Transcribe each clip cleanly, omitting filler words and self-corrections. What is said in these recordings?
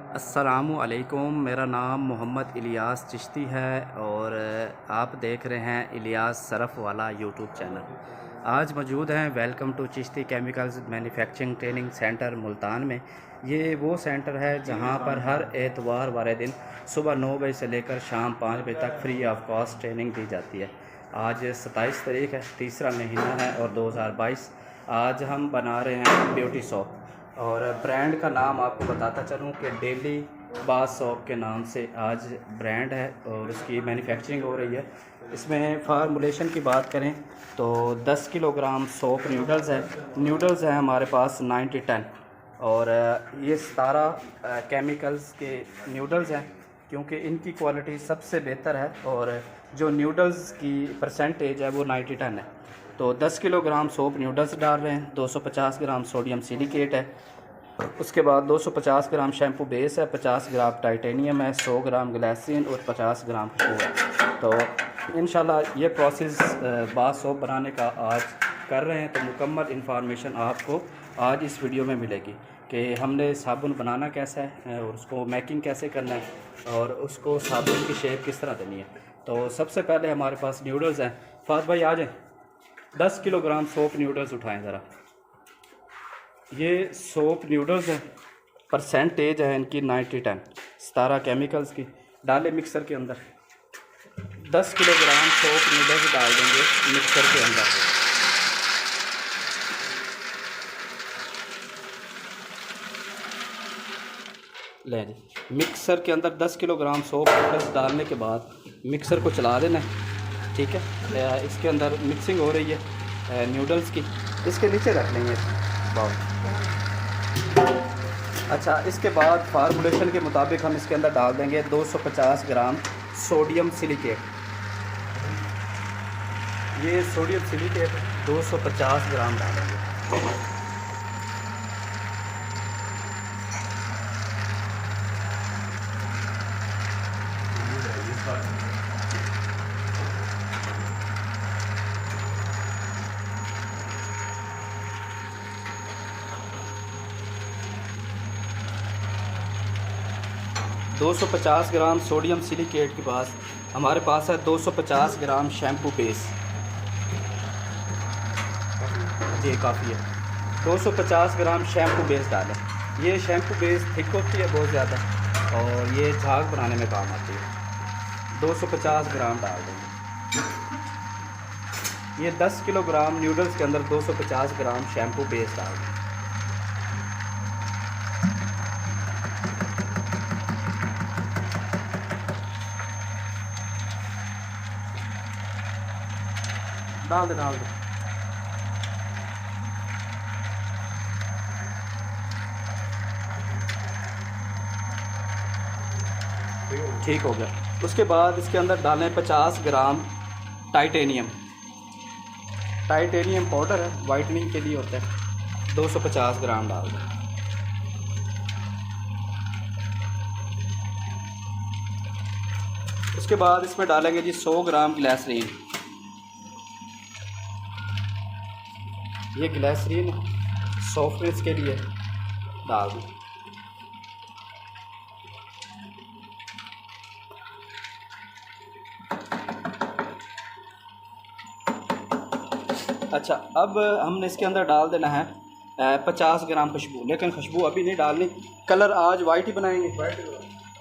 अस्सलामुअलैकुम। मेरा नाम मोहम्मद इलियास चिश्ती है और आप देख रहे हैं इलियास सरफ़ वाला यूट्यूब चैनल। आज मौजूद हैं welcome to Chishti chemicals manufacturing training centre Multan में। ये वो सेंटर है जहां पर हर एतवार वाले दिन सुबह 9 बजे से लेकर शाम 5 बजे तक फ्री ऑफ कॉस्ट ट्रेनिंग दी जाती है। आज 27 तारीख है, तीसरा महीना है और 2022। आज हम बना रहे हैं ब्यूटी सोप और ब्रांड का नाम आपको बताता चलूँ कि डेली बाथ सोप के नाम से आज ब्रांड है और उसकी मैन्युफैक्चरिंग हो रही है। इसमें फार्मूलेशन की बात करें तो 10 किलोग्राम सोप न्यूडल्स हैं हमारे पास 90-10 और ये 17 केमिकल्स के न्यूडल्स हैं क्योंकि इनकी क्वालिटी सबसे बेहतर है और जो न्यूडल्स की परसेंटेज है वो 90-10 है। तो 10 किलोग्राम सोप न्यूडल्स डाल रहे हैं, 250 ग्राम सोडियम सिलिकेट है, उसके बाद 250 ग्राम शैम्पू बेस है, 50 ग्राम टाइटेनियम है, 100 ग्राम ग्लिसरीन और 50 ग्राम खुशबू है। तो इंशाल्लाह ये प्रोसेस बाथ सोप बनाने का आज कर रहे हैं। तो मुकम्मल इन्फॉर्मेशन आपको आज इस वीडियो में मिलेगी कि हमने साबुन बनाना कैसा है और उसको मेकिंग कैसे करना है और उसको साबुन की शेप किस तरह देनी है। तो सबसे पहले हमारे पास न्यूडल्स हैं। फात भाई आ जाएँ, 10 किलोग्राम सोप न्यूडल्स उठाएं ज़रा। ये सोप नूडल्स हैं, परसेंटेज है इनकी 90-10, 17 केमिकल्स की। डालें मिक्सर के अंदर, 10 किलोग्राम सोप नूडल्स डाल देंगे मिक्सर के अंदर। ले जी, मिक्सर के अंदर 10 किलोग्राम सोप नूडल्स डालने के बाद मिक्सर को चला देना है। ठीक है, इसके अंदर मिक्सिंग हो रही है नूडल्स की। इसके नीचे रख लेंगे बाउल। अच्छा, इसके बाद फार्मूलेशन के मुताबिक हम इसके अंदर डाल देंगे 250 ग्राम सोडियम सिलिकेट। ये सोडियम सिलिकेट 250 ग्राम डालेंगे। दो 250 ग्राम सोडियम सिलिकेट के पास हमारे पास है 250 ग्राम शैम्पू बेस। जी काफ़ी है। 250 ग्राम शैम्पू बेस डालें। ये शैम्पू बेस थिक होती है बहुत ज़्यादा और ये झाग बनाने में काम आती है। 250 ग्राम डाल देंगे। ये 10 किलोग्राम नूडल्स के अंदर 250 ग्राम शैम्पू बेस डाल दें। डाल दे। ठीक हो गया। उसके बाद इसके अंदर डालें 50 ग्राम टाइटेनियम पाउडर है, वाइटनिंग के लिए होता है। 250 ग्राम डाल दें। उसके बाद इसमें डालेंगे जी 100 ग्राम ग्लिसरीन। ये ग्लिसरीन सॉफ्टनेस के लिए डाल दूँ। अच्छा, अब हमने इसके अंदर डाल देना है 50 ग्राम खुशबू, लेकिन खुशबू अभी नहीं डालनी, कलर आज वाइट ही बनाएंगे।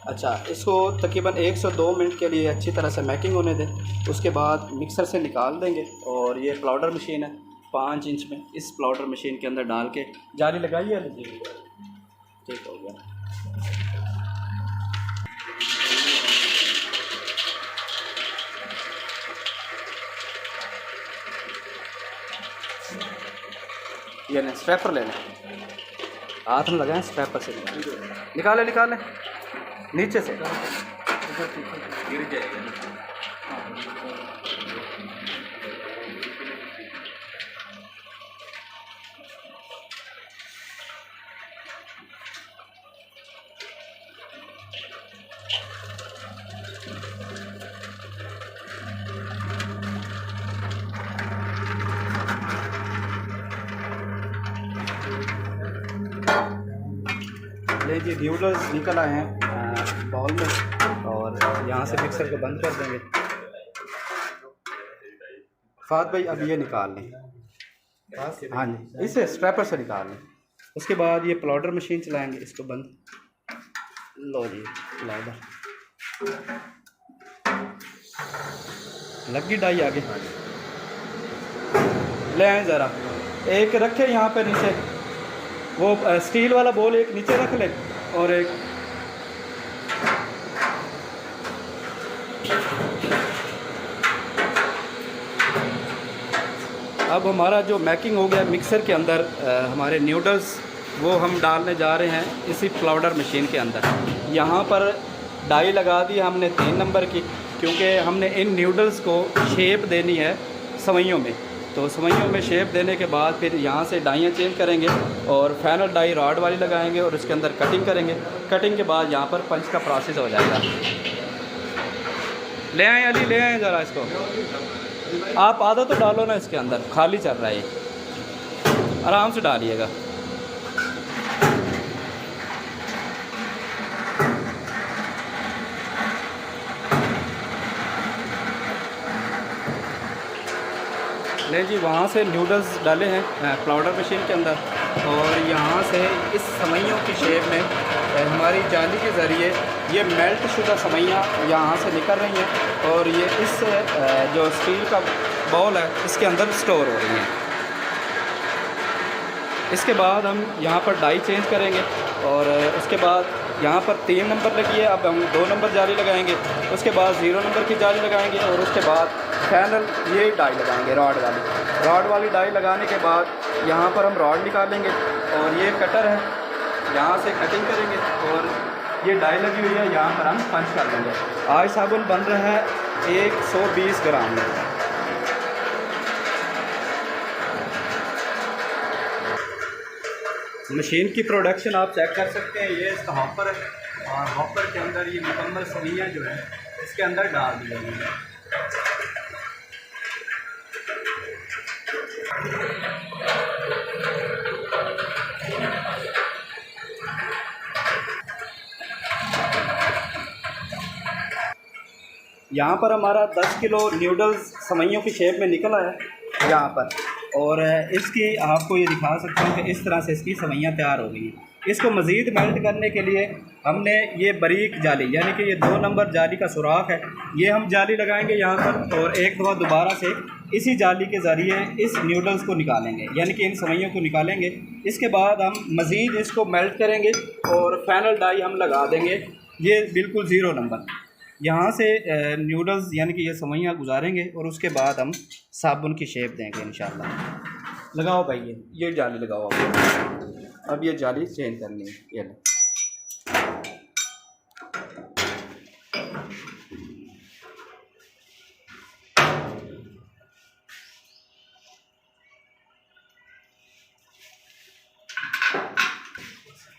अच्छा, इसको तकरीबन 1 से 2 मिनट के लिए अच्छी तरह से मैकिंग होने दें। उसके बाद मिक्सर से निकाल देंगे और ये पाउडर मशीन है 5 इंच में, इस पाउडर मशीन के अंदर डाल के जाली लगाइए। ठीक हो गया। ये लें, स्ट्रैपर ले लें, हाथ में लगाएं, स्ट्रैपर से निकालें नीचे से गिर जाएगा। ले जी न्यूडल्स निकल आए हैं बाउल में, और यहाँ से मिक्सर को बंद कर देंगे। फात भाई अब ये निकाल लें, हाँ जी इसे स्ट्रैपर से निकाल लें। उसके बाद ये प्लाउडर मशीन चलाएंगे, इसको बंद, लो जी प्लाउडर लगी डाई आगे ले आए ज़रा, एक रखे यहाँ पे नीचे, वो स्टील वाला बोल एक नीचे रख ले, और एक अब हमारा जो मैकिंग हो गया मिक्सर के अंदर, हमारे न्यूडल्स वो हम डालने जा रहे हैं इसी प्लाउडर मशीन के अंदर। यहाँ पर डाई लगा दी हमने 3 नंबर की, क्योंकि हमने इन न्यूडल्स को शेप देनी है सवैयों में। तो सवैयों में शेप देने के बाद फिर यहाँ से डाइयाँ चेंज करेंगे और फाइनल डाई रॉड वाली लगाएंगे और उसके अंदर कटिंग करेंगे। कटिंग के बाद यहाँ पर पंच का प्रोसेस हो जाएगा। ले आए अली, ले आए ज़रा इसको, आप आधा तो डालो ना इसके अंदर, खाली चल रहा है ये, आराम से डालिएगा। ले जी वहाँ से नूडल्स डाले हैं प्लाउडर मशीन के अंदर, और यहाँ से इस सवैयों की शेप में हमारी जाली के ज़रिए ये मेल्ट शुदा सवैयाँ यहाँ से निकल रही हैं, और ये इस जो स्टील का बाउल है इसके अंदर स्टोर हो रही हैं। इसके बाद हम यहाँ पर डाई चेंज करेंगे, और उसके बाद यहाँ पर 3 नंबर लगी है, अब हम 2 नंबर जाली लगाएंगे, उसके बाद 0 नंबर की जाली लगाएंगे, और उसके बाद फाइनल ये डाई लगाएंगे रॉड वाली डाई लगाने के बाद यहाँ पर हम रॉड निकालेंगे, और ये कटर है यहाँ से कटिंग करेंगे, और ये डाई लगी हुई है यहाँ पर हम पंच कर देंगे। आज साबुन बन रहा है 120 ग्राम में। मशीन की प्रोडक्शन आप चेक कर सकते हैं, ये इसका हॉपर है, और हॉपर के अंदर ये मुकम्मल सवैयाँ जो है इसके अंदर डाल दी गई हैं। यहाँ पर हमारा 10 किलो न्यूडल्स सवैयों की शेप में निकल आया यहाँ पर, और इसकी आपको ये दिखा सकता हूँ कि इस तरह से इसकी सवैयाँ तैयार हो गई हैं। इसको मज़ीद मेल्ट करने के लिए हमने ये बारीक जाली, यानी कि ये 2 नंबर जाली का सुराख है, ये हम जाली लगाएंगे यहाँ पर, और एक दफ़ा दोबारा से इसी जाली के ज़रिए इस न्यूडल्स को निकालेंगे, यानी कि इन सवैयों को निकालेंगे। इसके बाद हम मज़ीद इसको मेल्ट करेंगे और फाइनल डाई हम लगा देंगे, ये बिल्कुल 0 नंबर। यहाँ से न्यूडल्स यानी कि ये सवैयाँ गुजारेंगे, और उसके बाद हम साबुन की शेप देंगे इंशाल्लाह। लगाओ भाई ये जाली लगाओ, अब ये जाली चेंज करनी है, ये लो।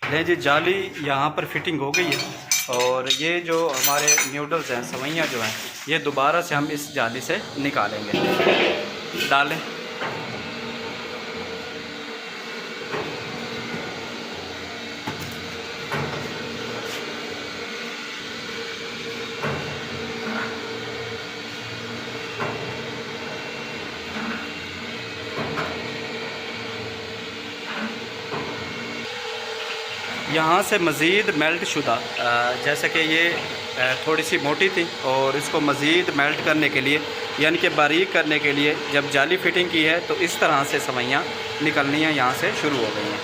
ले जी जाली यहाँ पर फिटिंग हो गई है, और ये जो हमारे न्यूडल्स हैं सवैयाँ जो हैं ये दोबारा से हम इस जाली से निकालेंगे। डालें, यहाँ से मज़ीद मेल्ट शुदा, जैसे कि ये थोड़ी सी मोटी थी, और इसको मज़ीद मेल्ट करने के लिए यानी कि बारीक करने के लिए जब जाली फिटिंग की है तो इस तरह से सवैयाँ निकलनियाँ यहाँ से शुरू हो गई हैं।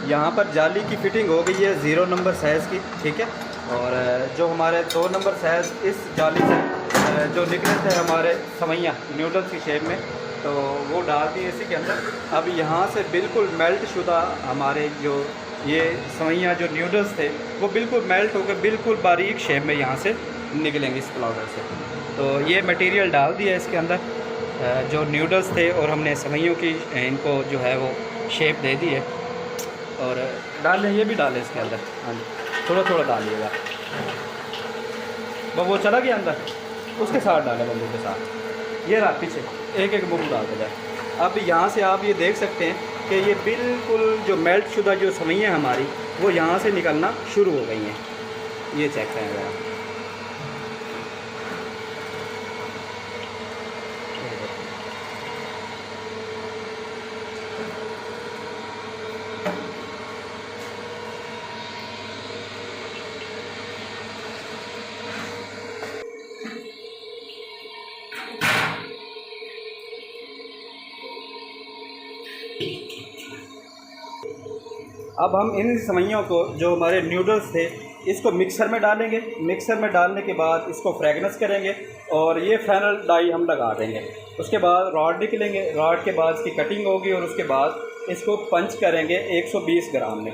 यहाँ पर जाली की फ़िटिंग हो गई है 0 नंबर साइज़ की, ठीक है। और जो हमारे 2 नंबर साइज़ इस जाली से जो निकले थे हमारे सवैयाँ न्यूडल्स की शेप में, तो वो डाल दिए इसी के अंदर। अब यहाँ से बिल्कुल मेल्ट शुदा हमारे जो ये सवैयाँ जो न्यूडल्स थे वो बिल्कुल मेल्ट होकर बिल्कुल बारीक शेप में यहाँ से निकलेंगे इस प्लाउडर से। तो ये मटेरियल डाल दिया इसके अंदर, जो न्यूडल्स थे, और हमने सवैयों की इनको जो है वो शेप दे दी है। और डालें, ये भी डालें इसके अंदर, हाँ जी, थोड़ा थोड़ा डालिएगा। वो चला गया अंदर, उसके साथ डालें, बम्बू के साथ। ये रहा पीछे एक एक बम्बू डालते जाए। अब यहाँ से आप ये देख सकते हैं कि ये बिल्कुल जो मेल्ट शुदा जो सवैयाँ हमारी वो यहाँ से निकलना शुरू हो गई हैं। ये चेक करें ज़रा। अब हम इन सवैयों को, जो हमारे नूडल्स थे, इसको मिक्सर में डालेंगे। मिक्सर में डालने के बाद इसको फ्रेगनेस करेंगे और ये फाइनल डाई हम लगा देंगे। उसके बाद रॉड निकलेंगे, रॉड के बाद इसकी कटिंग होगी और उसके बाद इसको पंच करेंगे 120 ग्राम में।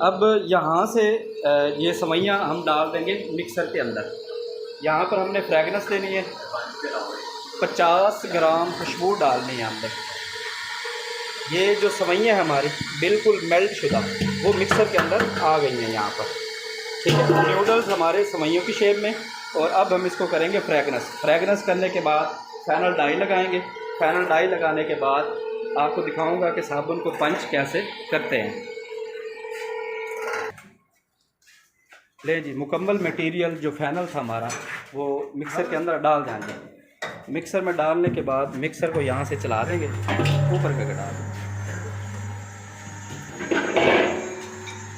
अब यहाँ से ये सवैयाँ हम डाल देंगे मिक्सर के अंदर। यहाँ पर हमने फ्रेगनेस लेनी है, 50 ग्राम खुशबू डालनी है हमने। ये जो सवैयाँ हमारी बिल्कुल मेल्ट शुदा वो मिक्सर के अंदर आ गई हैं यहाँ पर, ठीक है। नूडल्स हमारे सवैयों की शेप में। और अब हम इसको करेंगे फ्रेगनेस करने के बाद फाइनल डाई लगाएंगे। फाइनल डाई लगाने के बाद आपको दिखाऊंगा कि साबुन को पंच कैसे करते हैं। ले जी, मुकम्मल मटेरियल जो फाइनल था हमारा वो मिक्सर के अंदर डाल देंगे। मिक्सर में डालने के बाद मिक्सर को यहाँ से चला देंगे, ऊपर करके डाल देंगे।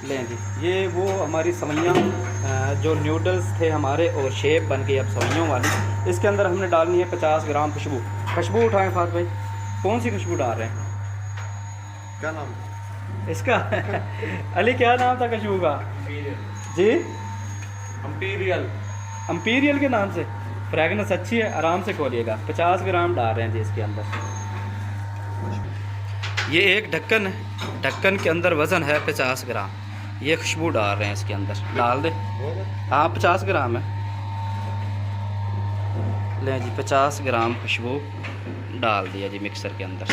लें जी, ये वो हमारी सवैयाँ जो नूडल्स थे हमारे और शेप बन गई अब सवैयों वाली। इसके अंदर हमने डालनी है 50 ग्राम खुशबू। खुशबू उठाएं फात भाई, कौन सी खुशबू डाल रहे हैं? क्या नाम इसका अली क्या नाम था खुशबू का जी? अम्पीरियल के नाम से। फ्रेगनेंस अच्छी है, आराम से खोलिएगा। 50 ग्राम डाल रहे हैं जी इसके अंदर। ये एक ढक्कन है, ढक्कन के अंदर वज़न है 50 ग्राम। ये खुशबू डाल रहे हैं इसके अंदर, डाल दे। हाँ 50 ग्राम है। लें जी, 50 ग्राम खुशबू डाल दिया जी मिक्सर के अंदर।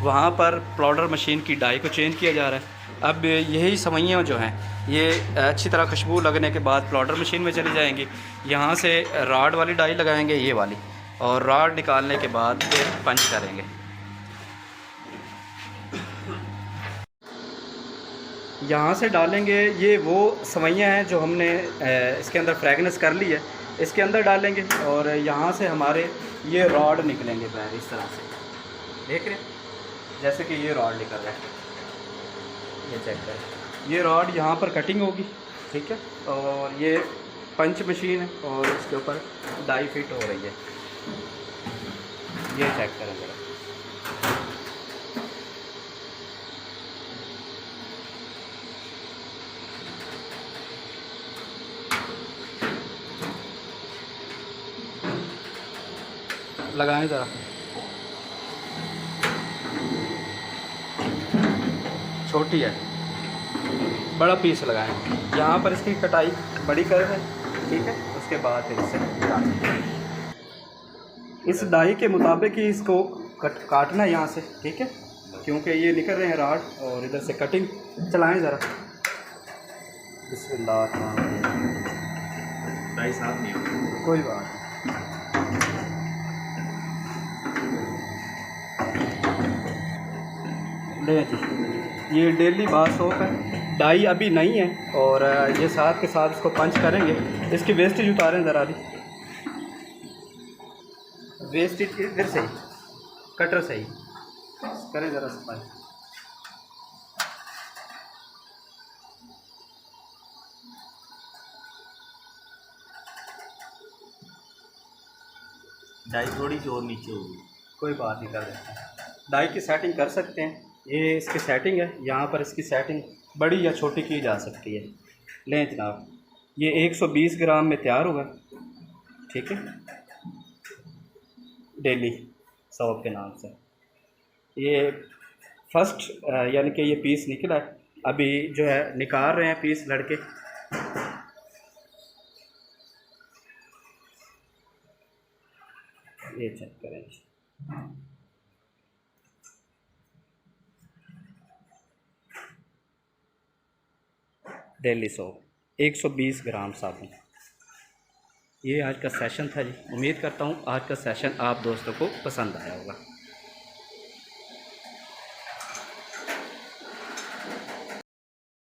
वहाँ पर पाउडर मशीन की डाई को चेंज किया जा रहा है। अब यही सवैयाँ जो हैं ये अच्छी तरह खुशबू लगने के बाद पाउडर मशीन में चली जाएंगी। यहाँ से रॉड वाली डाई लगाएंगे, ये वाली, और रॉड निकालने के बाद फिर पंच करेंगे। यहाँ से डालेंगे, ये वो सवैयाँ हैं जो हमने इसके अंदर फ्रेगनेंस कर ली है, इसके अंदर डालेंगे। और यहाँ से हमारे ये रॉड निकलेंगे बाहर इस तरह से, देख रहे हैं जैसे कि ये रॉड निकल रहा है। ये चेक करें, ये रॉड यहाँ पर कटिंग होगी, ठीक है। और ये पंच मशीन है और इसके ऊपर डाई फिट हो रही है। ये चेक करें ज़रा। लगाएं ज़रा, छोटी है, बड़ा पीस लगाएं। यहाँ पर इसकी कटाई बड़ी कर है, ठीक है। उसके बाद फिर इसे इस डाई के मुताबिक ही इसको काटना है यहाँ से, ठीक है, क्योंकि ये निकल रहे हैं रॉड। और इधर से कटिंग चलाएं ज़रा। बिस्मिल्लाह, डाई साफ नहीं होती, कोई बात नहीं। ले जी, ये डेली बार सोप है, डाई अभी नहीं है। और ये साथ के साथ इसको पंच करेंगे। इसकी वेस्टेज उतारें ज़रा अभी, वेस्टेज इधर से ही, कटर से ही करें ज़रा सफाई। डाई थोड़ी सी और नीचे होगी, कोई बात नहीं, कर देते हैं। डाई की सेटिंग कर सकते हैं, ये इसकी सेटिंग है। यहाँ पर इसकी सेटिंग बड़ी या छोटी की जा सकती है। लें जनाब, ये 120 ग्राम में तैयार होगा, ठीक है, डेली सौंफ के नाम से। ये फर्स्ट यानी कि ये पीस निकला है, अभी जो है निकाल रहे हैं पीस लड़के। ये चेक करें। डेली सोप 120 ग्राम साबुन। ये आज का सेशन था जी। उम्मीद करता हूँ आज का सेशन आप दोस्तों को पसंद आया होगा।